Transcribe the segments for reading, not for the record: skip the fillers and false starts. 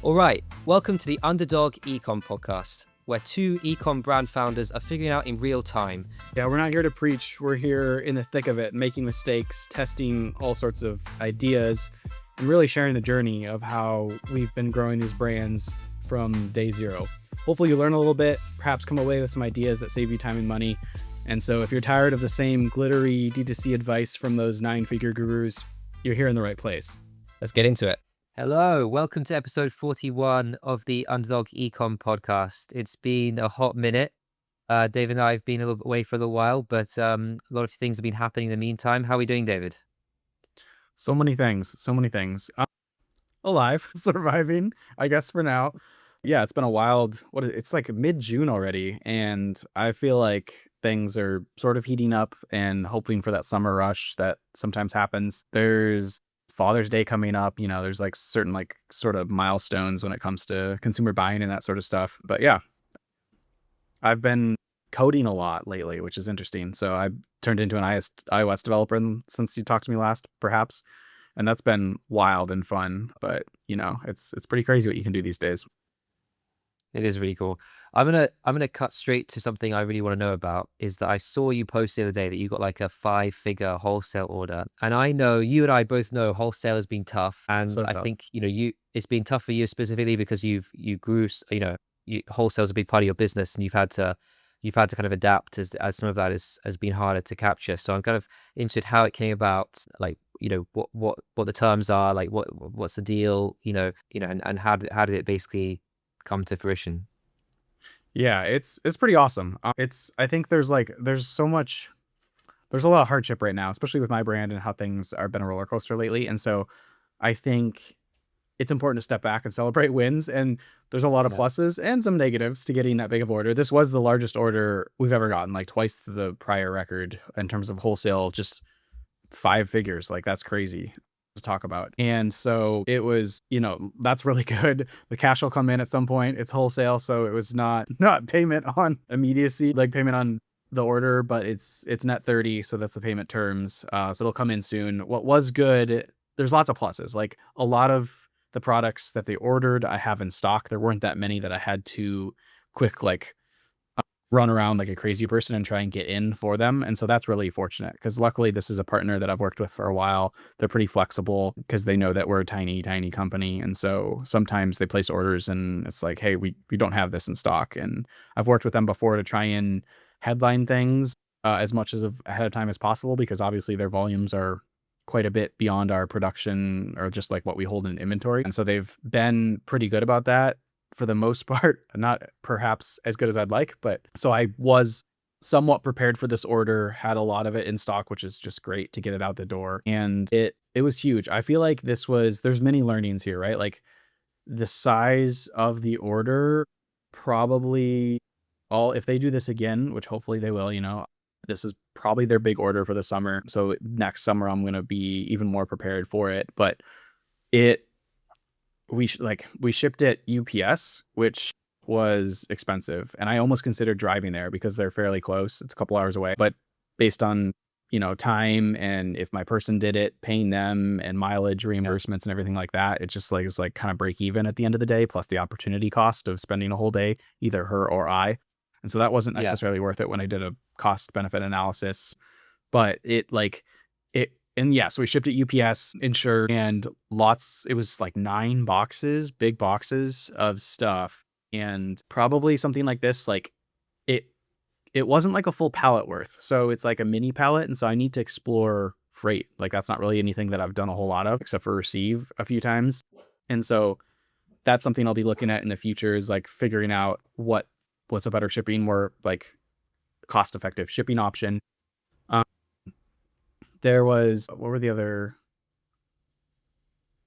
All right, welcome to the Underdog Ecom podcast, where two ecom brand founders are figuring out in real time. Yeah, we're not here to preach. We're here in the thick of it, making mistakes, testing all sorts of ideas, and really sharing the journey of how we've been growing these brands from day zero. Hopefully you learn a little bit, perhaps come away with some ideas that save you time and money. And so if you're tired of the same glittery D2C advice from those 9-figure gurus, you're here in the right place. Let's get into it. Hello, welcome to episode 41 of the Underdog Ecom podcast. It's been a hot minute. Dave and I have been a little bit away for a little while, but a lot of things have been happening in the meantime. How are we doing, David? So many things. Alive, surviving, I guess, for now. Yeah, it's been a wild, it's like mid-June already, and I feel like things are sort of heating up and hoping for that summer rush that sometimes happens. There's Father's Day coming up, there's like certain like sort of milestones when it comes to consumer buying and that sort of stuff. But yeah, I've been coding a lot lately, which is interesting. So I turned into an iOS developer since you talked to me last, perhaps. And that's been wild and fun, but it's pretty crazy what you can do these days. It is really cool. I'm gonna cut straight to something I really want to know about. Is that I saw you post the other day that you got like a 5-figure wholesale order, and I know you and I both know wholesale has been tough, and So I tough. think it's been tough for you specifically because you grew, wholesale is a big part of your business, and you've had to kind of adapt as some of that has been harder to capture. So I'm kind of interested how it came about, like what the terms are, like what's the deal, and how did it basically come to fruition? Yeah, it's pretty awesome. I think there's a lot of hardship right now, especially with my brand and how things are been a roller coaster lately. And so I think it's important to step back and celebrate wins. And there's a lot of Yeah. pluses and some negatives to getting that big of order. This was the largest order we've ever gotten, like twice the prior record in terms of wholesale, just 5 figures. Like that's crazy to talk about. And so it was, that's really good. The cash will come in at some point. It's wholesale, so it was not payment on immediacy, like payment on the order, but it's net 30, so that's the payment terms. So it'll come in soon. What was good, there's lots of pluses. Like a lot of the products that they ordered, I have in stock. There weren't that many that I had to quick run around like a crazy person and try and get in for them. And so that's really fortunate because luckily this is a partner that I've worked with for a while. They're pretty flexible because they know that we're a tiny company. And so sometimes they place orders and it's like, hey, we don't have this in stock. And I've worked with them before to try and headline things as much as ahead of time as possible, because obviously their volumes are quite a bit beyond our production or just like what we hold in inventory. And so they've been pretty good about that for the most part, not perhaps as good as I'd like, but so I was somewhat prepared for this order, had a lot of it in stock, which is just great to get it out the door. And it was huge. I feel like there's many learnings here, right? Like the size of the order, probably if they do this again, which hopefully they will, this is probably their big order for the summer. So next summer, I'm going to be even more prepared for it. But we shipped it UPS, which was expensive. And I almost considered driving there because they're fairly close. It's a couple hours away. But based on, time and if my person did it, paying them and mileage reimbursements and everything like that, it's like kind of break even at the end of the day, plus the opportunity cost of spending a whole day, either her or I. And so that wasn't necessarily worth it when I did a cost benefit analysis. But so we shipped it UPS, insured, and it was like 9 boxes, big boxes of stuff. And probably something like this, like it wasn't like a full pallet worth. So it's like a mini pallet. And so I need to explore freight. Like that's not really anything that I've done a whole lot of, except for receive a few times. And so that's something I'll be looking at in the future, is like figuring out what's a better shipping, more like cost effective shipping option. What were the other,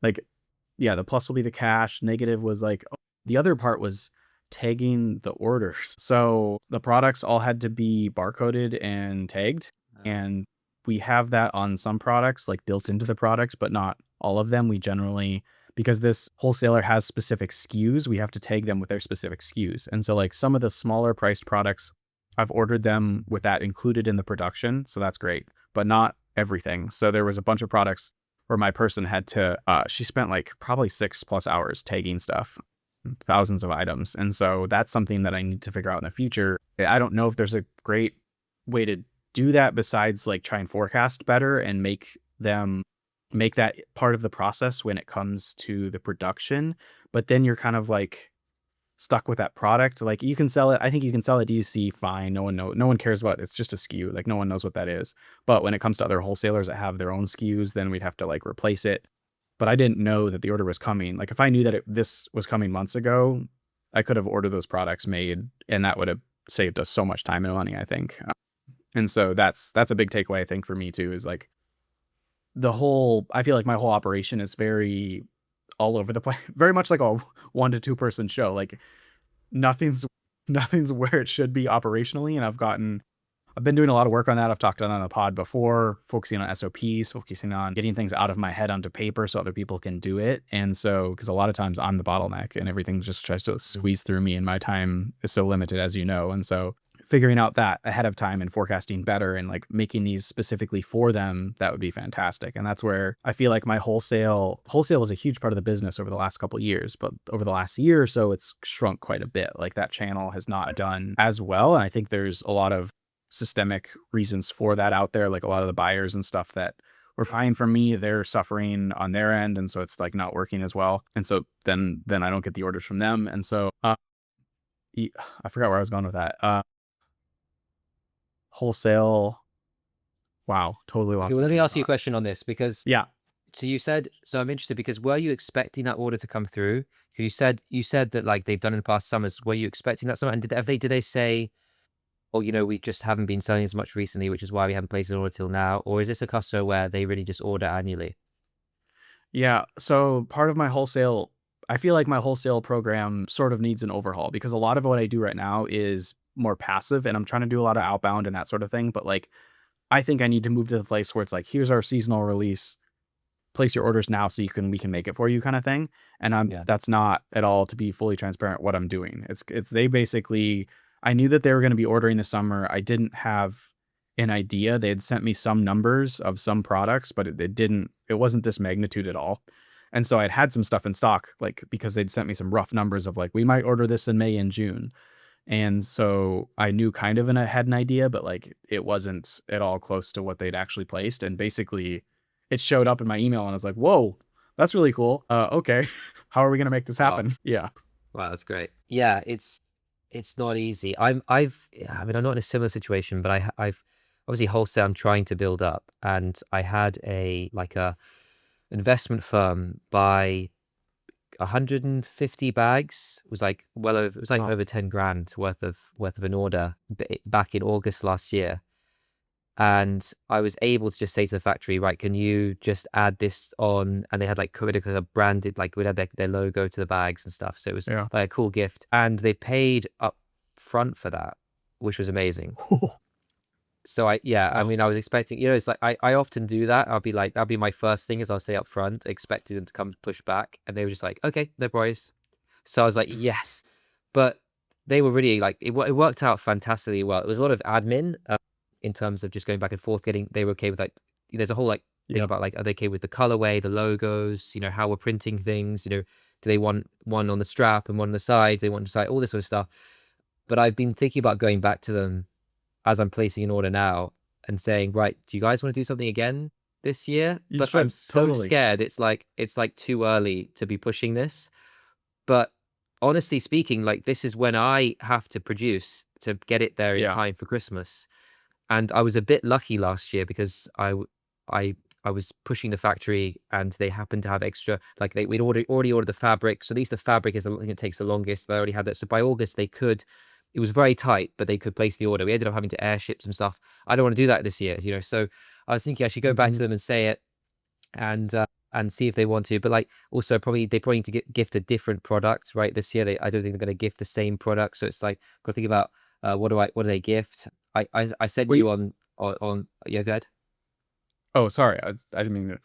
the plus will be the cash. Negative was the other part was tagging the orders. So the products all had to be barcoded and tagged. And we have that on some products, like built into the products, but not all of them. We generally, because this wholesaler has specific SKUs, we have to tag them with their specific SKUs. And so like some of the smaller priced products, I've ordered them with that included in the production. So that's great, but not everything. So there was a bunch of products where my person had to, she spent like probably 6+ hours tagging stuff, thousands of items. And so that's something that I need to figure out in the future. I don't know if there's a great way to do that besides like try and forecast better and make that part of the process when it comes to the production. But then you're kind of like stuck with that product. Like you can sell it. I think you can sell it DTC fine. No one cares about it. It's just a SKU. Like no one knows what that is. But when it comes to other wholesalers that have their own SKUs, then we'd have to like replace it. But I didn't know that the order was coming. Like if I knew that this was coming months ago, I could have ordered those products made, and that would have saved us so much time and money, I think. And so that's a big takeaway, I think, for me too, is like I feel like my whole operation is very all over the place, very much like a 1 to 2 person show. Like nothing's nothing's where it should be operationally. And I've been doing a lot of work on that. I've talked on the pod before, focusing on SOPs, focusing on getting things out of my head onto paper so other people can do it. And so, because a lot of times I'm the bottleneck and everything just tries to squeeze through me and my time is so limited, as you know. And so figuring out that ahead of time and forecasting better and like making these specifically for them, that would be fantastic. And that's where I feel like my wholesale was a huge part of the business over the last couple of years, but over the last year or so, it's shrunk quite a bit. Like that channel has not done as well. And I think there's a lot of systemic reasons for that out there. Like a lot of the buyers and stuff that were fine for me, they're suffering on their end. And so it's like not working as well. And so then I don't get the orders from them. And so, I forgot where I was going with that. Wholesale. Wow, totally lost. Okay, well, let me ask you a question on this because yeah. So I'm interested because were you expecting that order to come through? Because you said that like they've done in the past summers. Were you expecting that summer? And did they say, oh, we just haven't been selling as much recently, which is why we haven't placed an order till now? Or is this a customer where they really just order annually? Yeah. So part of my wholesale, I feel like my wholesale program sort of needs an overhaul because a lot of what I do right now is more passive and I'm trying to do a lot of outbound and that sort of thing. But like, I think I need to move to the place where it's like, here's our seasonal release. Place your orders now so we can make it for you kind of thing. And Yeah. that's not at all, to be fully transparent, what I'm doing. They basically, I knew that they were going to be ordering this summer. I didn't have an idea. They had sent me some numbers of some products, but it wasn't this magnitude at all. And so I'd had some stuff in stock, like because they'd sent me some rough numbers of like, we might order this in May and June. And so I knew kind of, and I had an idea, but like it wasn't at all close to what they'd actually placed. And basically it showed up in my email and I was like, whoa, that's really cool. Okay. How are we going to make this happen? Wow. Yeah. Wow, that's great. Yeah, it's not easy. I mean, I'm not in a similar situation, but I've obviously wholesale I'm trying to build up, and I had a investment firm buy 150 bags. It was like Oh, over 10 grand worth of an order back in August last year. And I was able to just say to the factory, right, can you just add this on? And they had like branded, like we'd have their logo to the bags and stuff. So it was yeah. like a cool gift. And they paid up front for that, which was amazing. So I Wow. mean, I was expecting, it's like I often do that. I'll be like, that'll be my first thing is I'll say up front, expecting them to come push back. And they were just like, okay, no worries. So I was like, yes. But they were really like, it worked out fantastically well. It was a lot of admin in terms of just going back and forth, they were okay with like, there's a whole like thing Yeah. about like, are they okay with the colorway, the logos, how we're printing things, do they want one on the strap and one on the side? They want to decide all this sort of stuff. But I've been thinking about going back to them as I'm placing an order now and saying, right, do you guys want to do something again this year? You But I'm should so totally. scared. It's like too early to be pushing this. But honestly speaking, like this is when I have to produce to get it there in Yeah. time for Christmas. And I was a bit lucky last year because I I was pushing the factory and they happened to have extra, like we'd already ordered the fabric. So at least the fabric is the thing that takes the longest. They already had that. So by August it was very tight, but they could place the order. We ended up having to airship some stuff. I don't want to do that this year, So I was thinking I should go back Mhm. to them and say it and see if they want to. But like also they probably need to gift a different product, right? This year I don't think they're going to gift the same product. So it's like got to think about what do they gift? I sent Wait. you on yeah, go ahead. Oh, sorry. I didn't mean to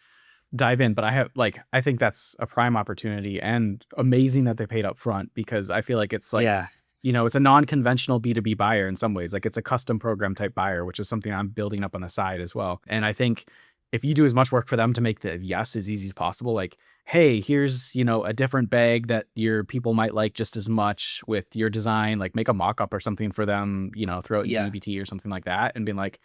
dive in, but I think that's a prime opportunity and amazing that they paid up front because I feel like it's like, Yeah. it's a non-conventional B2B buyer in some ways. Like it's a custom program type buyer, which is something I'm building up on the side as well. And I think if you do as much work for them to make the yes as easy as possible, like, hey, here's, a different bag that your people might like just as much with your design, like make a mock-up or something for them, throw it in Yeah. GPT or something like that, and being like,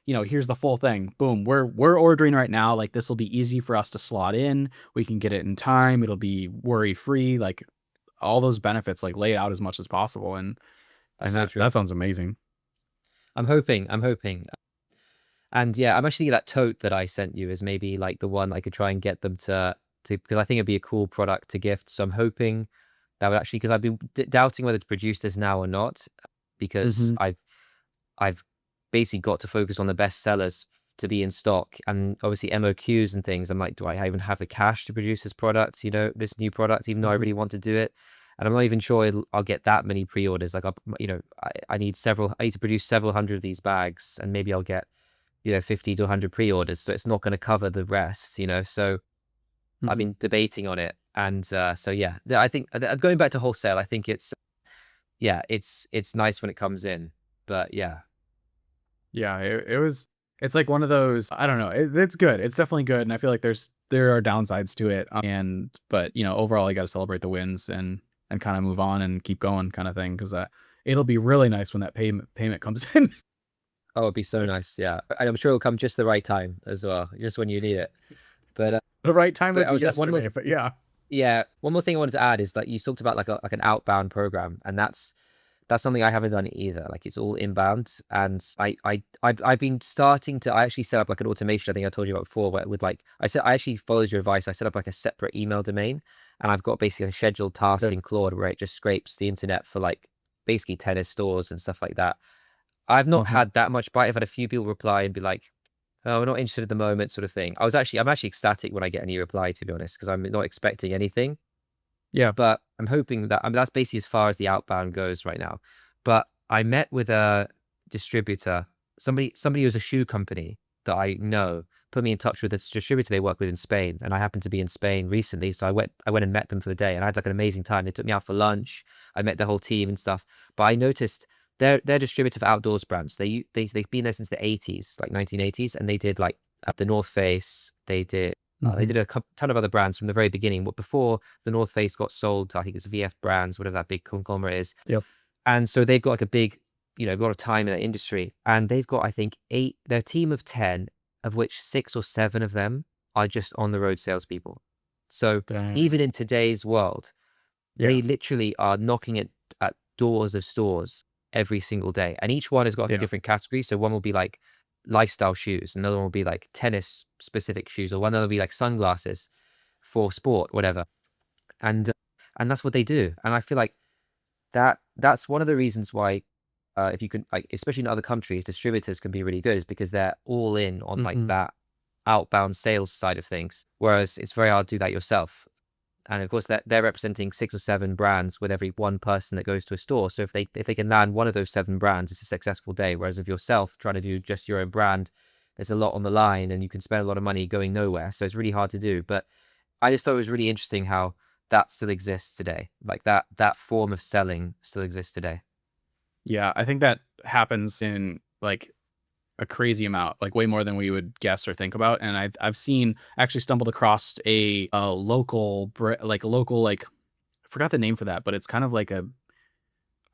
here's the full thing. Boom, we're ordering right now. Like, this will be easy for us to slot in. We can get it in time. It'll be worry-free. Like, all those benefits, like, lay it out as much as possible. And That's so that true. sounds amazing. I'm hoping. And yeah, I'm actually that tote that I sent you is maybe like the one I could try and get them to because I think it'd be a cool product to gift. So I'm hoping that would actually because I've been doubting whether to produce this now or not because Hmm. I've basically got to focus on the best sellers to be in stock and obviously MOQs and things. I'm like, do I even have the cash to produce this product? This new product, even though I Hmm. really want to do it. And I'm not even sure I'll get that many pre-orders. Like, I need I need to produce several hundred of these bags, and maybe I'll get 50 to 100 pre-orders, so it's not going to cover the rest. So I've Hmm. been debating on it, and so yeah, I think going back to wholesale, I think it's nice when it comes in, but yeah. Yeah, it's like one of those, I don't know. It's good. It's definitely good. And I feel like there are downsides to it. But overall, you got to celebrate the wins and kind of move on and keep going kind of thing. Cause it'll be really nice when that payment comes in. Oh, it'd be so nice, yeah, and I'm sure it'll come just the right time as well, just when you need it. But The right time but would I be was one more yesterday, but yeah. yeah, one more thing I wanted to add is that you talked about like an outbound program, and that's something I haven't done either. Like it's all inbound, and I've been starting to. I actually set up like an automation. I think I told you about before, where with like I actually followed your advice. I set up like a separate email domain, and I've got basically a scheduled task in Claude where it just scrapes the internet for like basically tennis stores and stuff like that. I've not Hmm. had that much bite. I've had a few people reply and be like, "Oh, we're not interested at the moment," sort of thing. I'm actually ecstatic when I get any reply, to be honest, because I'm not expecting anything. Yeah. But I'm hoping that that's basically as far as the outbound goes right now. But I met with a distributor, somebody who's a shoe company that I know, put me in touch with this distributor they work with in Spain, and I happened to be in Spain recently, so I went and met them for the day, and I had like an amazing time. They took me out for lunch. I met the whole team and stuff. But I noticed they're distributor for outdoors brands. They've been there since the 80s, like 1980s, and they did like the North Face. They Hmm. did a ton of other brands from the very beginning. What before the North Face got sold to, I think it's VF Brands, whatever that big conglomerate is. Yep. And so they've got like a big, a lot of time in that industry. And they've got, I think, their team of 10, of which 6 or 7 of them are just on the road salespeople. So Dang. even in today's world, Yeah. they literally are knocking at doors of stores every single day. And each one has got like a Yeah. different category. So one will be like lifestyle shoes, another one will be like tennis specific shoes, or one will be like sunglasses for sport, whatever. And and that's what they do. And I feel like that's one of the reasons why if you can like especially in other countries, distributors can be really good is because they're all in on like Hmm. that outbound sales side of things. Whereas it's very hard to do that yourself. And of course, they're representing 6 or 7 brands with every one person that goes to a store. So if they can land one of those 7 brands, it's a successful day. Whereas if yourself trying to do just your own brand, there's a lot on the line, and you can spend a lot of money going nowhere. So it's really hard to do. But I just thought it was really interesting how that still exists today. Like that form of selling still exists today. Yeah. I think that happens in like a crazy amount, like way more than we would guess or think about. And I've seen actually stumbled across a local like a local like I forgot the name for that, but it's kind of like a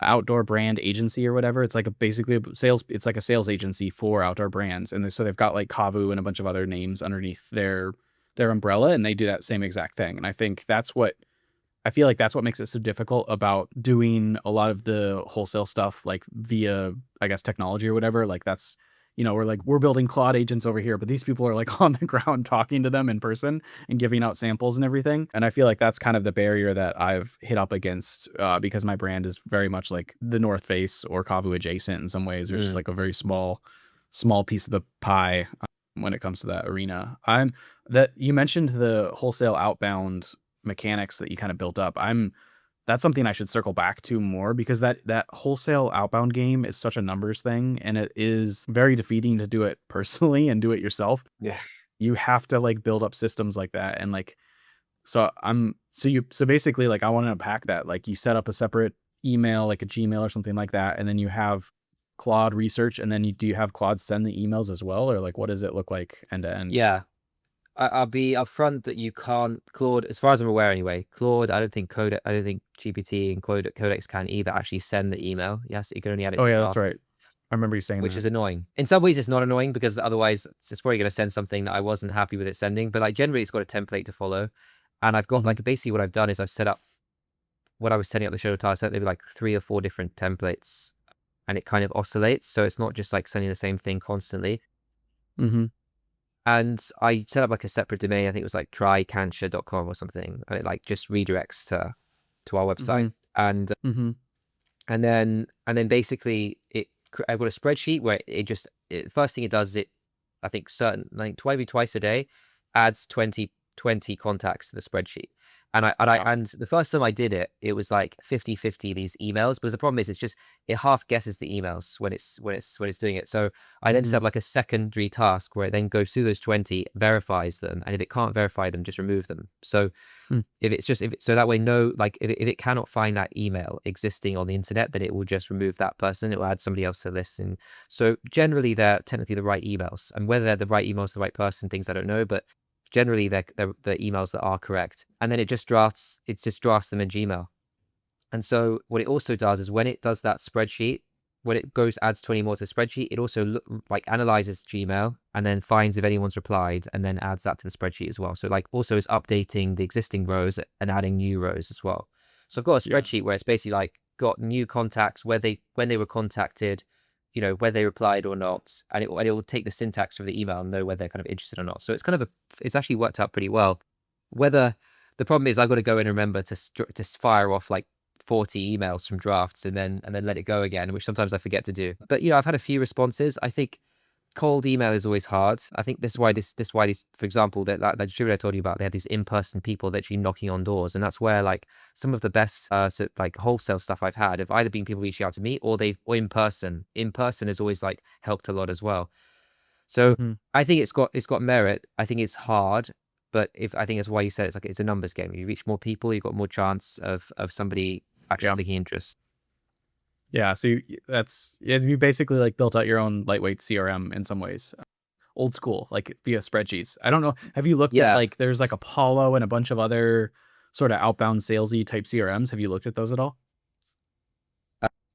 outdoor brand agency or whatever. It's like basically a sales. It's like a sales agency for outdoor brands, and so they've got like Kavu and a bunch of other names underneath their umbrella, and they do that same exact thing. And I feel like that's what makes it so difficult about doing a lot of the wholesale stuff like via, I guess, technology or whatever. Like that's, we're building Claude agents over here, but these people are like on the ground talking to them in person and giving out samples and everything. And I feel like that's kind of the barrier that I've hit up against because my brand is very much like the North Face or Kavu adjacent in some ways. There's just Mm. like a very small piece of the pie when it comes to that arena. I'm that you mentioned the wholesale outbound mechanics that you kind of built up. That's something I should circle back to more because that wholesale outbound game is such a numbers thing, and it is very defeating to do it personally and do it yourself. Yeah. You have to like build up systems like that, and like so basically, like, I want to unpack that. Like, you set up a separate email, like a Gmail or something like that, and then you have Claude research, and then do you have Claude send the emails as well, or like what does it look like end to end? Yeah. I'll be upfront that you can't Claude, as far as I'm aware anyway. Claude, I don't think GPT and Codex can either actually send the email. Yes, you can only add it Oh to yeah, that's drafts, right. I remember you saying which that. is annoying. In some ways, it's not annoying because otherwise it's probably going to send something that I wasn't happy with it sending. But like generally, it's got a template to follow, and I've got Mm-hmm. like basically what I've done is I've set up when I was setting up the show task, I set maybe like 3 or 4 different templates, and it kind of oscillates, so it's not just like sending the same thing constantly. Mm-hmm. And I set up like a separate domain. I think it was like trycancer.com or something, and it like just redirects to our website. Mm-hmm. And Mm-hmm. and then basically I've got a spreadsheet where first thing it does is I think like twice a day adds 20 contacts to the spreadsheet. Wow. And the first time I did it, it was like 50-50 these emails, because the problem is it half guesses the emails when it's doing it. So I then Mm-hmm. set up like a secondary task where it then goes through those 20, verifies them, and if it can't verify them, just remove them. So so that way, no, like if it cannot find that email existing on the internet, then it will just remove that person. It will add somebody else to the list. And so generally they're technically the right emails, and whether they're the right emails to the right person, things I don't know, but generally they're the emails that are correct. And then it just drafts them in Gmail. And so what it also does is when it does that spreadsheet, when it adds 20 more to the spreadsheet, it also like analyzes Gmail and then finds if anyone's replied and then adds that to the spreadsheet as well. So like also is updating the existing rows and adding new rows as well. So I've got a Yeah. spreadsheet where it's basically like got new contacts, when they were contacted, whether they replied or not, and it will take the syntax of the email and know whether they're kind of interested or not. So it's actually worked out pretty well. Whether the problem is I've got to go and remember to fire off like 40 emails from drafts and then let it go again, which sometimes I forget to do. But I've had a few responses. I think cold email is always hard. I think this is why for example, that distributor I told you about, they have these in-person people that actually knocking on doors, and that's where like some of the best like wholesale stuff I've had have either been people reaching out to me or in person. In person has always like helped a lot as well. So Mm-hmm. I think it's got merit. I think it's hard, but if I think that's why you said it's a numbers game. You reach more people, you've got more chance of somebody actually Yeah. taking interest. Yeah. So you basically like built out your own lightweight CRM in some ways. Old school, like via spreadsheets. I don't know. Have you looked at Yeah. like there's like Apollo and a bunch of other sort of outbound salesy type CRMs? Have you looked at those at all?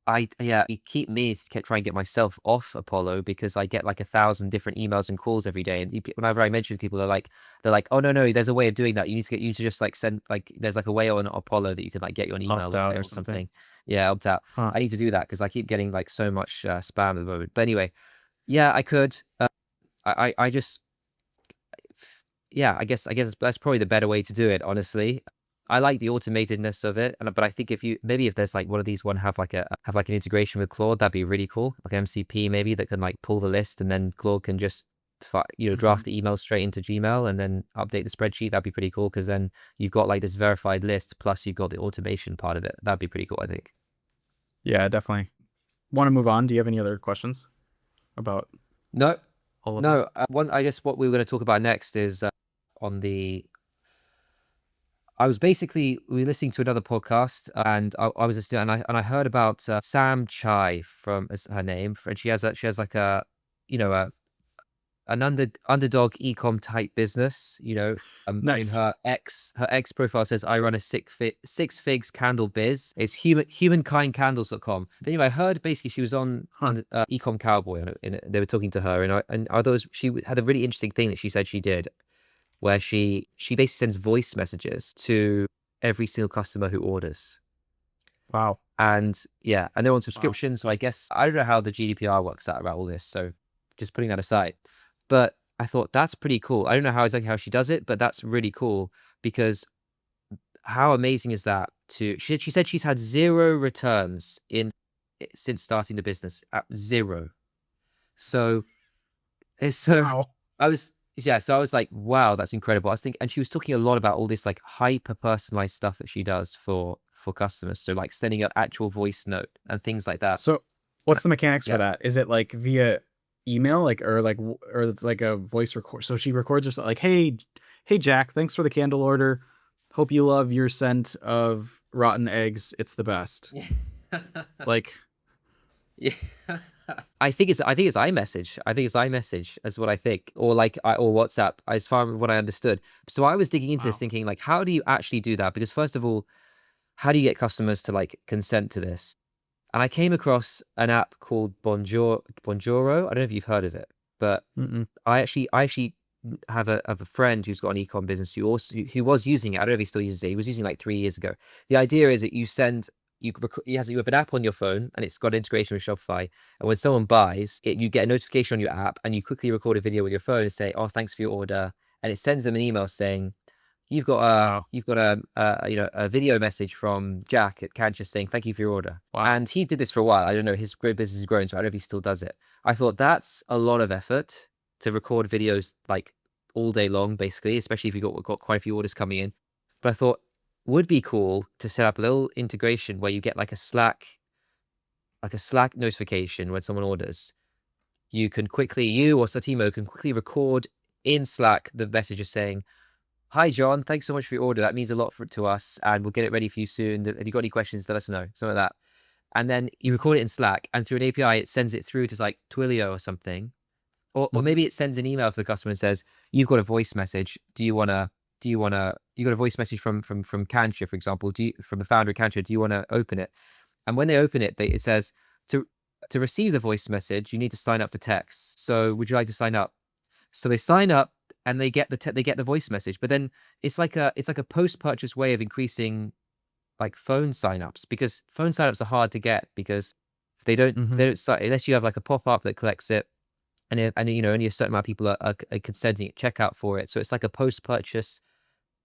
You keep me to try and get myself off Apollo because I get like 1,000 different emails and calls every day. And whenever I mention to people, they're like, oh no, there's a way of doing that. You to just like send like there's like a way on Apollo that you can like get your email Opt off out there or or something? something. Yeah, opt out. Huh. I need to do that because I keep getting like so much spam at the moment. But anyway, yeah, I could. I just yeah, I guess that's probably the better way to do it, honestly. I like the automatedness of it, but I think if there's like one of these have like an integration with Claude, that'd be really cool. Like MCP maybe that can like pull the list and then Claude can just Mhm. draft the email straight into Gmail and then update the spreadsheet. That'd be pretty cool because then you've got like this verified list plus you've got the automation part of it. That'd be pretty cool, I think. Yeah, definitely. Want to move on? Do you have any other questions about No, all of that? no. One, I guess what we were going to talk about next is on the we were listening to another podcast, and I was listening, and I heard about Sam Chai from is her name, and she has like you know, a an underdog ecom type business. In Nice. her ex profile says I run a six figs candle biz. It's humankindcandles.com. But anyway, I heard basically she was Huh. on ecom cowboy, and they were talking to her, and I thought she had a really interesting thing that she said she did where she basically sends voice messages to every single customer who orders. Wow. And yeah, and they're on Wow. subscription. So I guess I don't know how the GDPR works out about all this. So just putting that aside. But I thought that's pretty cool. I don't know exactly how she does it, but that's really cool because how amazing is that she said she's had 0 returns in since starting the business at 0. So it's so Wow. so I was like, wow, that's incredible. I was thinking, and she was talking a lot about all this like hyper personalized stuff that she does for customers. So like sending an actual voice note and things like that. So, what's the mechanics for Yeah. that? Is it like via email, like or it's like a voice record? So she records herself like, hey Jack, thanks for the candle order. Hope you love your scent of rotten eggs. It's the best. Yeah. Like, Yeah. I think it's iMessage. I think it's iMessage is what I think, or like or WhatsApp, as far as what I understood. So I was digging into this, Wow. thinking like, how do you actually do that? Because first of all, how do you get customers to like consent to this? And I came across an app called Bonjoro. I don't know if you've heard of it, but Mm-mm. I actually have a friend who's got an ecom business who was using it. I don't know if he still uses it. He was using it like 3 years ago. The idea is that you have an app on your phone and it's got integration with Shopify. And when someone buys it, you get a notification on your app and you quickly record a video with your phone and say, "Oh, thanks for your order," and it sends them an email saying, Wow. you've got a video message from Jack at Cancha saying thank you for your order." Wow. And he did this for a while. I don't know, his great business is growing, so I don't know if he still does it. I thought that's a lot of effort to record videos like all day long, basically, especially if you've got quite a few orders coming in. But I thought would be cool to set up a little integration where you get like a Slack notification when someone orders. You or Satimo can quickly record in Slack the message saying, "Hi, John. Thanks so much for your order. That means a lot to us, and we'll get it ready for you soon. If you got any questions, let us know." Something like that. And then you record it in Slack, and through an API, it sends it through to like Twilio or something. Or Mhm. maybe it sends an email to the customer and says, "You've got a voice message. You got a voice message from Cancha, for example, from the founder of Cancha. Do you want to open it?" And when they open it, it says, to receive the voice message, you need to sign up for text. So would you like to sign up? So they sign up and they get the voice message. But then it's like a post-purchase way of increasing like phone signups, because phone signups are hard to get because Mhm. they don't start unless you have like a pop-up that collects it, and only a certain amount of people are consenting at checkout for it. So it's like a post-purchase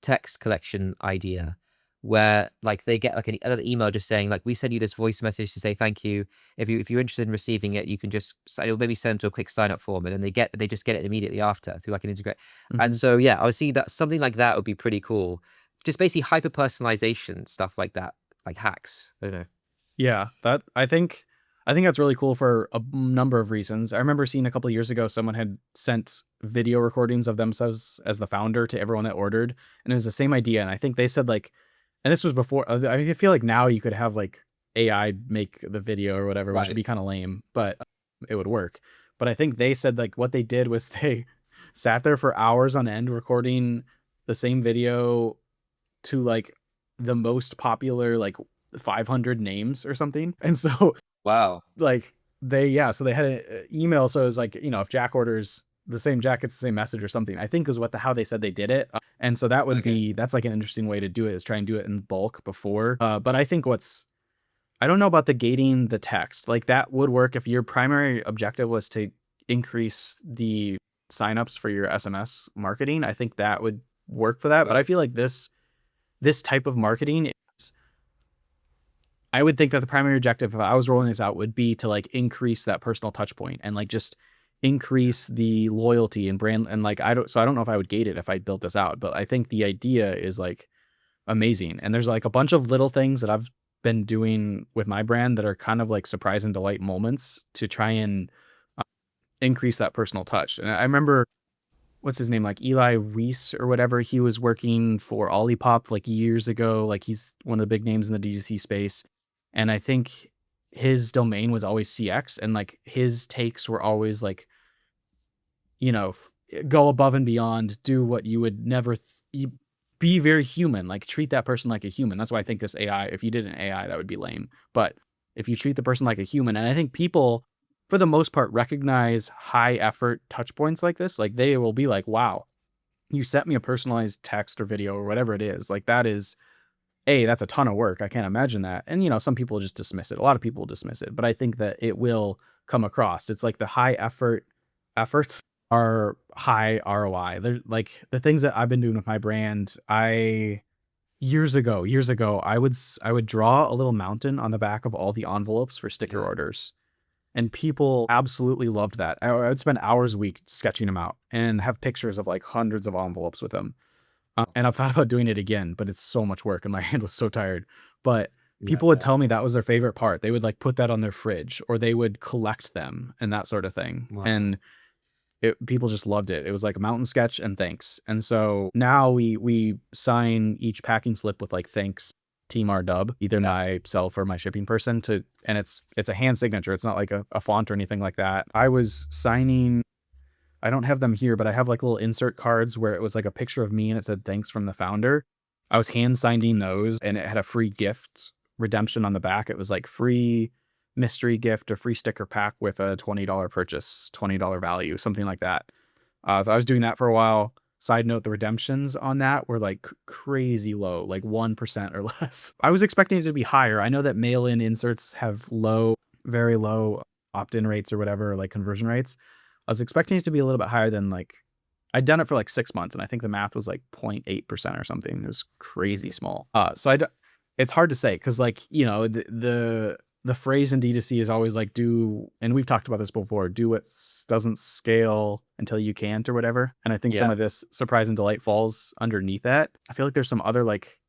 text collection idea where like they get like another email just saying like, "We send you this voice message to say thank you. If you're interested in receiving it, you can just it'll maybe send to a quick sign up form," and then they just get it immediately after through like an integrate. And Mhm. so yeah, I would see that something like that would be pretty cool. Just basically hyper personalization stuff like that, like hacks. I don't know. Yeah, that I think that's really cool for a number of reasons. I remember seeing a couple of years ago someone had sent video recordings of themselves as the founder to everyone that ordered, and it was the same idea. And I think they said like, and this was before. I mean, I feel like now you could have like AI make the video or whatever, which would Right. be kind of lame, but it would work. But I think they said like what they did was they sat there for hours on end recording the same video to like the most popular like 500 names or something. And so Wow. like so they had an email. So it was like, if Jack orders the same Jack gets the same message or something, I think is how they said they did it. And so Okay. that's like an interesting way to do it, is try and do it in bulk before. But I think I don't know about the gating the text. Like that would work if your primary objective was to increase the signups for your SMS marketing. I think that would work for that. But I feel like this type of marketing is, I would think that the primary objective if I was rolling this out would be to like increase that personal touch point and like just increase the loyalty and brand. And like I don't know if I would gate it if I built this out, but I think the idea is like amazing. And there's like a bunch of little things that I've been doing with my brand that are kind of like surprise and delight moments to try and increase that personal touch. And I remember, what's his name, like Eli Weiss or whatever. He was working for Olipop like years ago. Like he's one of the big names in the DGC space. And I think his domain was always CX, and like his takes were always like, go above and beyond, do what you would never, be very human, like treat that person like a human. That's why I think this AI, if you did an AI, that would be lame. But if you treat the person like a human, and I think people, for the most part, recognize high effort touch points like this, like they will be like, wow, you sent me a personalized text or video or whatever it is. Like that's a ton of work. I can't imagine that. And some people just dismiss it. A lot of people dismiss it, but I think that it will come across. It's like the high efforts are high ROI. They're like the things that I've been doing with my brand. Years ago, I would draw a little mountain on the back of all the envelopes for sticker Yeah. orders. And people absolutely loved that. I would spend hours a week sketching them out and have pictures of like hundreds of envelopes with them. And I've thought about doing it again, but it's so much work and my hand was so tired. But Yeah. people would tell me that was their favorite part. They would like put that on their fridge, or they would collect them and that sort of thing. Wow. And people just loved it. It was like a mountain sketch and thanks. And so now we sign each packing slip with like thanks. Team R Dub, either Yeah. myself or my shipping person and it's a hand signature. It's not like a font or anything like that. I was signing, I don't have them here, but I have like little insert cards where it was like a picture of me and it said thanks from the founder. I was hand signing those and it had a free gift redemption on the back. It was like free mystery gift or free sticker pack with a $20 purchase, $20 value, something like that. I was doing that for a while. Side note, the redemptions on that were like crazy low, like 1% or less. I was expecting it to be higher. I know that mail-in inserts have very low opt-in rates or whatever, like conversion rates. I was expecting it to be a little bit higher than like, I'd done it for like 6 months and I think the math was like 0.8% or something. It was crazy small. It's hard to say because like, you know, the phrase in D2C is always like and we've talked about this before, do what doesn't scale until you can't or whatever. And I think some Yeah. of this surprise and delight falls underneath that. I feel like there's some other like,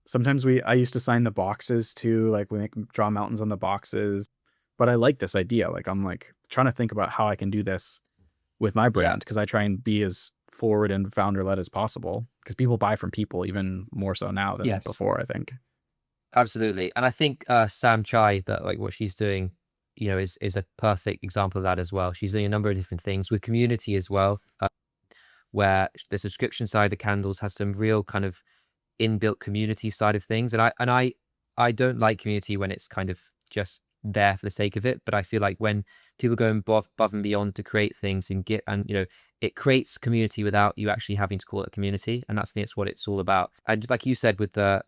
sometimes I used to sign the boxes too, like we draw mountains on the boxes, but I like this idea. Like I'm like trying to think about how I can do this with my Yeah. brand because I try and be as forward and founder led as possible because people buy from people even more so now than Yes. before, I think. Absolutely. And I think Sam Chai, that like what she's doing, you know, is a perfect example of that as well. She's doing a number of different things with community as well, where the subscription side of candles has some real kind of inbuilt community side of things. And I don't like community when it's kind of just there for the sake of it. But I feel like when people go above and beyond to create things and you know, it creates community without you actually having to call it a community. And that's what it's all about. And like you said, with the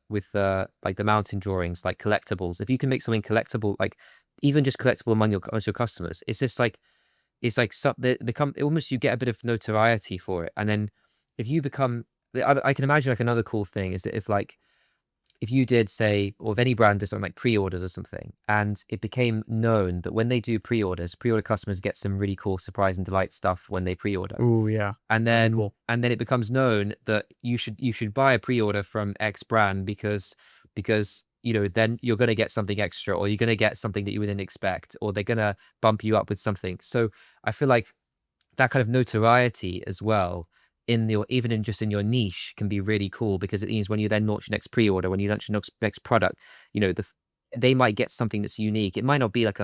like the mountain drawings, like collectibles, if you can make something collectible, like even just collectible among your customers, it's like some they become almost, you get a bit of notoriety for it. And then if you become, I can imagine like another cool thing is that if you did say, or if any brand did something like pre-orders or something, and it became known that when they do pre-order customers get some really cool surprise and delight stuff when they pre-order. Ooh, yeah. And That'd be then cool. it becomes known that you should buy a pre-order from X brand because you know, then you're going to get something extra, or you're going to get something that you wouldn't expect, or they're going to bump you up with something. So I feel like that kind of notoriety as well in your, even in just in your niche, can be really cool, because it means when you then launch your next pre-order, when you launch your next product, you know, they might get something that's unique. It might not be like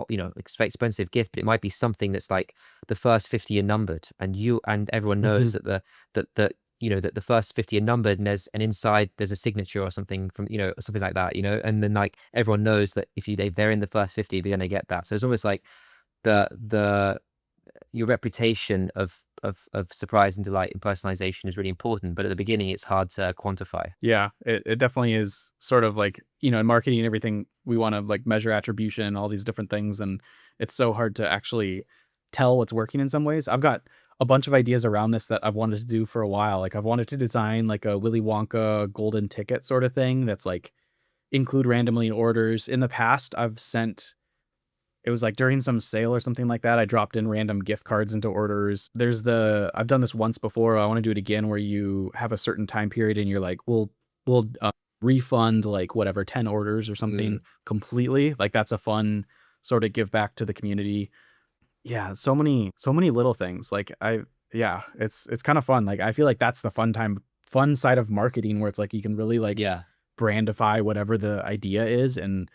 you know, expensive gift, but it might be something that's like the first 50 are numbered, and everyone knows Mhm. that that you know, that the first 50 are numbered, and inside there's a signature or something from, you know, something like that, you know, and then like everyone knows that if they're in the first 50, they're going to get that. So it's almost like the your reputation of surprise and delight and personalization is really important, but at the beginning it's hard to quantify. Yeah, it definitely is sort of like, you know, in marketing and everything, we want to like measure attribution, all these different things. And it's so hard to actually tell what's working in some ways. I've got a bunch of ideas around this that I've wanted to do for a while. Like I've wanted to design like a Willy Wonka golden ticket sort of thing that's like include randomly in orders. In the past, I've sent, it was like during some sale or something like that, I dropped in random gift cards into orders. I've done this once before. I want to do it again where you have a certain time period and you're like, we'll refund like whatever, 10 orders or something Mm. completely. Like that's a fun sort of give back to the community. Yeah, so many little things. Yeah, it's kind of fun. Like I feel like that's the fun side of marketing where it's like you can really like Yeah. brandify whatever the idea is. And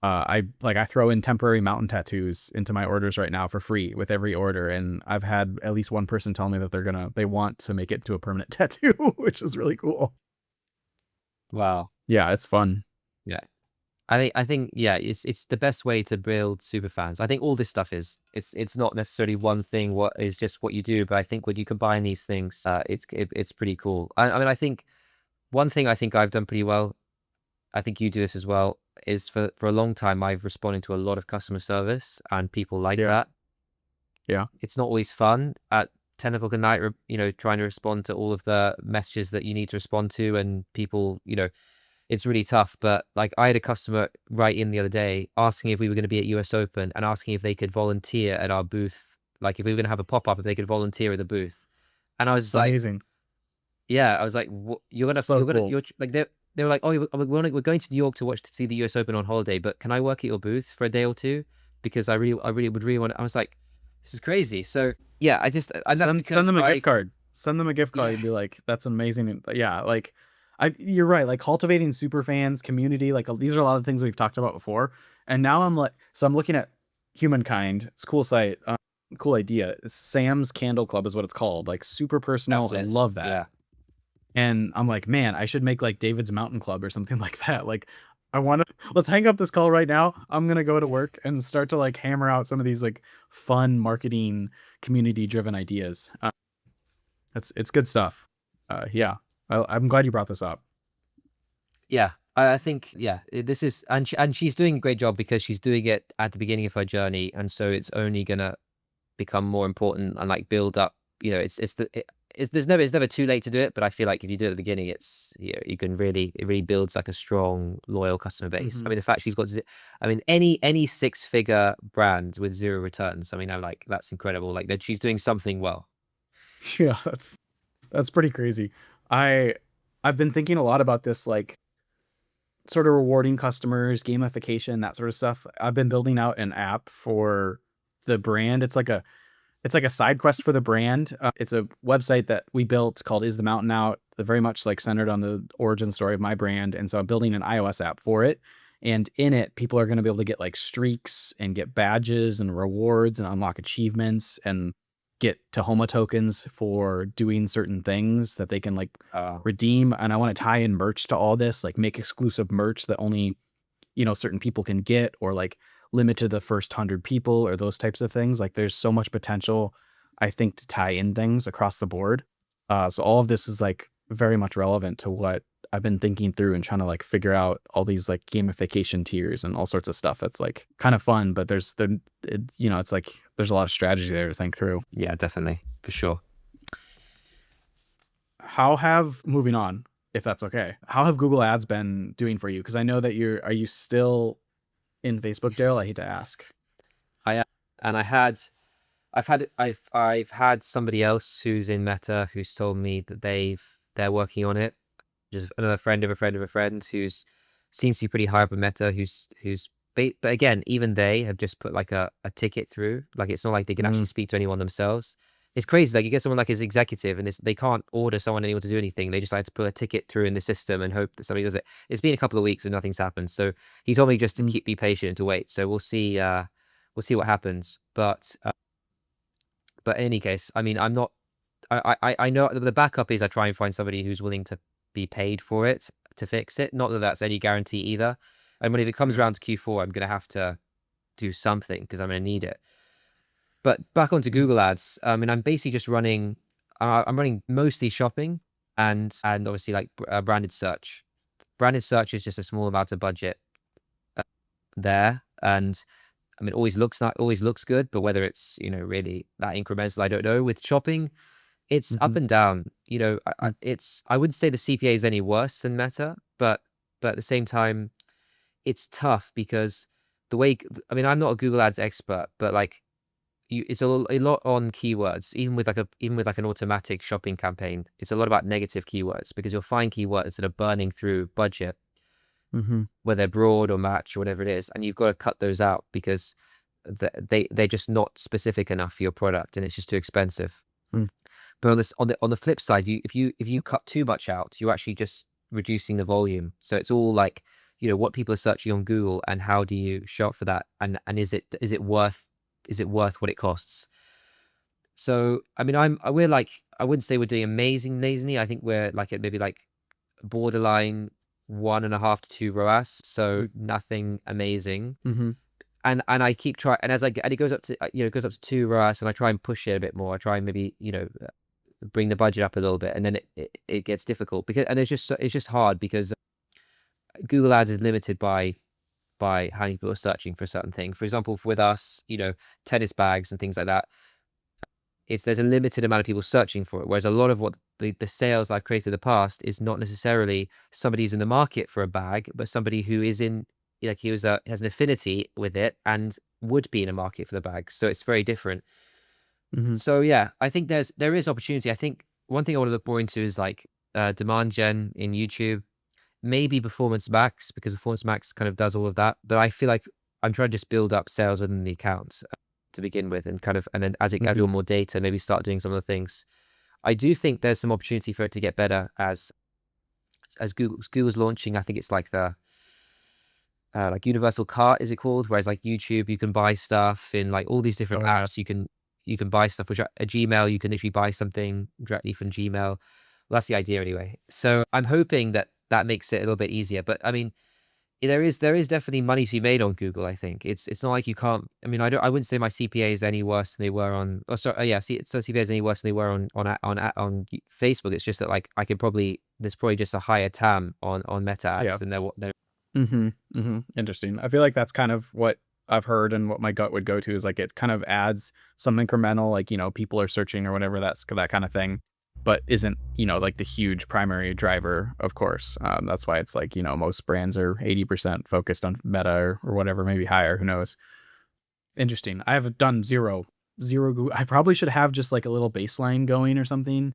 I throw in temporary mountain tattoos into my orders right now for free with every order, and I've had at least one person tell me that they want to make it to a permanent tattoo, which is really cool. Wow. Yeah, it's fun. Yeah. I think yeah, it's the best way to build super fans. I think all this stuff it's not necessarily one thing, what is just what you do, but I think when you combine these things, it's pretty cool. I mean, I think one thing I think I've done pretty well, I think you do this as well, is for a long time I've responded to a lot of customer service, and people like Yeah, that. yeah, It's not always fun at 10 o'clock at night, you know, trying to respond to all of the messages that you need to respond to, and people, you know, it's really tough. But like I had a customer write in the other day asking if we were going to be at US Open, and asking if they could volunteer at our booth. Like if we were going to have a pop-up, if they could volunteer at the booth. And I was it's just like, amazing. yeah, I was like, So cool. you're like, they were like, oh, we're going to New York to see the US Open on holiday, but can I work at your booth for a day or two? Because I really would really want I was like, this is crazy. So yeah, and that's Send because them a gift I, card. Send them a gift card yeah, and be like, that's amazing. And yeah, like You're right. Like cultivating super fans, community, like these are a lot of things we've talked about before. And now I'm like, so I'm looking at Humankind. It's a cool site, cool idea. Sam's Candle Club is what it's called. Like super personal. That's I it. love that. Yeah. And I'm like, man, I should make like David's Mountain Club or something like that. Like, I want to, let's hang up this call right now. I'm going to go to work and start to like hammer out some of these like fun marketing, community driven ideas. It's good stuff. Yeah. I'm glad you brought this up. Yeah, I think this is, and she's doing a great job because she's doing it at the beginning of her journey, and so it's only gonna become more important and like build up. You know, it's never too late to do it, but I feel like if you do it at the beginning, it's you can really, it really builds like a strong loyal customer base. I Hmm. mean, the fact she's got, I mean, any 6-figure brand with 0 returns. I mean, I'm like, that's incredible. Like that she's doing something well. Yeah, that's pretty crazy. I I've been thinking a lot about this, like sort of rewarding customers, gamification, that sort of stuff. I've been building out an app for the brand. It's like a side quest for the brand. It's a website that we built called Is the Mountain Out? Very much like centered on the origin story of my brand. And so I'm building an iOS app for it. And in it, people are going to be able to get like streaks and get badges and rewards and unlock achievements and get Tahoma tokens for doing certain things that they can like Uh, redeem. And I want to tie in merch to all this, like make exclusive merch that only certain people can get, or like limit to the first 100 people, or those types of things. Like there's so much potential, I think, to tie in things across the board. So all of this is like very much relevant to what I've been thinking through and trying to like figure out all these like gamification tiers and all sorts of stuff that's like kind of fun, but it's like there's a lot of strategy there to think through. yeah, definitely for sure. Moving on, if that's okay, how have Google Ads been doing for you? Because I know that are you still in Facebook, Daryl? I hate to ask. I and I've had somebody else who's in Meta who's told me that they're working on it. Just another friend of a friend of a friend who's seems to be pretty high up in Meta but again, even they have just put like a ticket through. Like it's not like they can Mm, actually speak to anyone themselves. It's crazy. Like you get someone like his executive and they can't order anyone to do anything. They just like to put a ticket through in the system and hope that somebody does it. It's been a couple of weeks and nothing's happened. So he told me just to mm, be patient and to wait. So we'll see what happens. But in any case, I mean, I'm not. I know the backup is I try and find somebody who's willing to be paid for it to fix it. Not that that's any guarantee either. And when it comes yeah. around to Q4, I'm gonna have to do something because I'm gonna need it. But back onto Mm, Google Ads. I mean, I'm basically just running. I'm running mostly shopping and obviously like branded search. Branded search is just a small amount of budget there, and I mean, always looks good, but whether it's really that incremental, I don't know. With shopping, it's up mhm, and down. mm, I wouldn't say the CPA is any worse than Meta, but at the same time, it's tough because the way I mean, I'm not a Google Ads expert, but like it's a lot on keywords. Even with like an automatic shopping campaign, it's a lot about negative keywords because you'll find keywords that are burning through budget, mhm, whether they're broad or match or whatever it is, and you've got to cut those out because they're just not specific enough for your product and it's just too expensive. mm, But on the flip side, if you cut too much out, you're actually just reducing the volume. So it's all like, what people are searching on Google and how do you shop for that? And is it worth what it costs? So I mean we're like, I wouldn't say we're doing amazingly. I think we're like at maybe like borderline 1.5 to 2 ROAS. So mm, nothing amazing. mhm, And I keep trying, and and it goes up to it goes up to 2 ROAS, and I try and push it a bit more. I try and maybe bring the budget up a little bit, and then it gets difficult because it's just hard because Google Ads is limited by how many people are searching for a certain thing. For example, with us, tennis bags and things like that, there's a limited amount of people searching for it. Whereas a lot of what the sales I've created in the past is not necessarily somebody who's in the market for a bag, but somebody who is in like has an affinity with it and would be in a market for the bag. So it's very different. mhm, So yeah, I think there is opportunity. I think one thing I want to look more into is like demand gen in YouTube, maybe Performance Max, because Performance Max kind of does all of that. But I feel like I'm trying to just build up sales within the accounts to begin with, and then as I mhm, build more data, maybe start doing some of the things. I do think there's some opportunity for it to get better as as Google's launching, I think it's like the like Universal Cart, is it called? Whereas like YouTube, you can buy stuff in like all these different Oh yeah. apps. You can buy stuff, which a Gmail, you can literally buy something directly from Gmail. Well, that's the idea anyway. So I'm hoping that that makes it a little bit easier. But I mean, there is definitely money to be made on Google. I think it's not like you can't. I mean, I wouldn't say my CPA is any worse than they were on. Oh, sorry, yeah, so CPA is any worse than they were on Facebook. It's just that like I could probably there's probably just a higher TAM on Meta Yeah. ads than they're. Interesting. I feel like that's kind of what I've heard and what my gut would go to is like it kind of adds some incremental, like, people are searching or whatever, that's that kind of thing, but isn't, like the huge primary driver, of course. That's why it's like, most brands are 80% focused on Meta or whatever, maybe higher, who knows. Interesting. I have done zero Google. I probably should have just like a little baseline going or something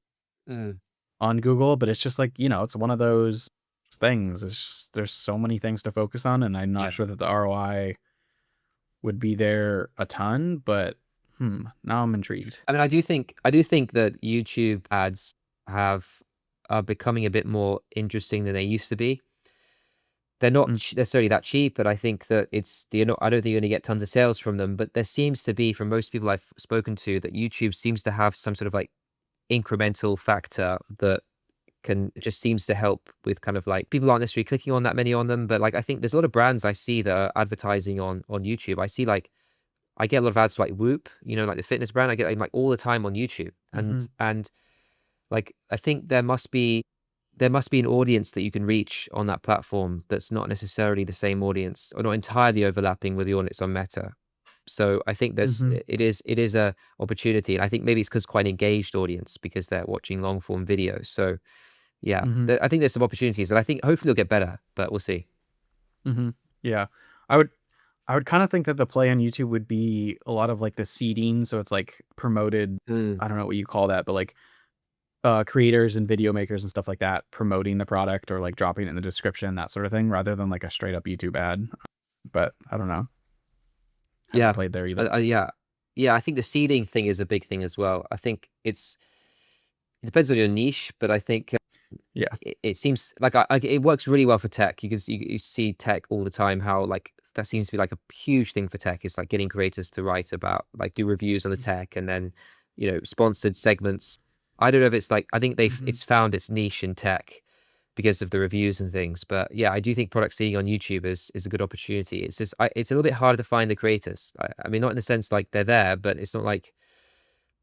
Mm, on Google, but it's just like, it's one of those things. It's just, there's so many things to focus on, and I'm not yeah. sure that the ROI would be there a ton, but now I'm intrigued. I mean, I do think that YouTube ads have are becoming a bit more interesting than they used to be. They're not Mm, necessarily that cheap, but I think that I don't think you're going to get tons of sales from them. But there seems to be, from most people I've spoken to, that YouTube seems to have some sort of like incremental factor that can just seems to help with kind of like people aren't necessarily clicking on that many on them, but like I think there's a lot of brands I see that are advertising on YouTube. I see like I get a lot of ads for like Whoop, like the fitness brand. I get like all the time on YouTube, mm-hmm, and like I think there must be an audience that you can reach on that platform that's not necessarily the same audience or not entirely overlapping with the audience on Meta. So I think mm-hmm, it is a opportunity, and I think maybe it's because quite an engaged audience because they're watching long form videos. So yeah, mm-hmm, I think there's some opportunities, and I think hopefully it'll get better, but we'll see. mm-hmm. Yeah. I would I would kind of think that the play on YouTube would be a lot of like the seeding. So it's like promoted, Mm. I don't know what you call that, but like creators and video makers and stuff like that promoting the product or like dropping it in the description, that sort of thing, rather than like a straight up YouTube ad. But I don't know. Haven't Yeah, played there either. yeah, yeah. I think the seeding thing is a big thing as well. I think it depends on your niche, but I think Yeah. it seems like it works really well for tech. You see tech all the time. How like that seems to be like a huge thing for tech. Is like getting creators to write about like do reviews on the tech and then sponsored segments. I don't know if it's like I think Mm-hmm. it's found its niche in tech because of the reviews and things. But yeah, I do think product seeing on YouTube is a good opportunity. It's just it's a little bit harder to find the creators. I mean, not in the sense like they're there, but it's not like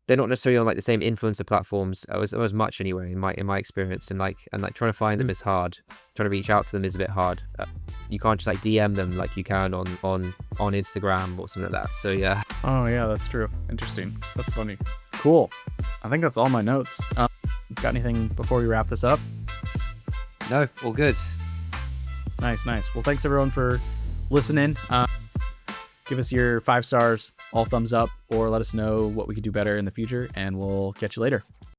they're not necessarily on like the same influencer platforms as much anyway in my experience, and like trying to find them is hard. Trying to reach out to them is a bit hard. You can't just like DM them like you can on Instagram or something like that. So yeah. Oh yeah, that's true. Interesting. That's funny. Cool. I think that's all my notes. Got anything before we wrap this up? No, all good. Nice. Well, thanks everyone for listening. Give us your 5 stars, all thumbs up, or let us know what we could do better in the future, and we'll catch you later.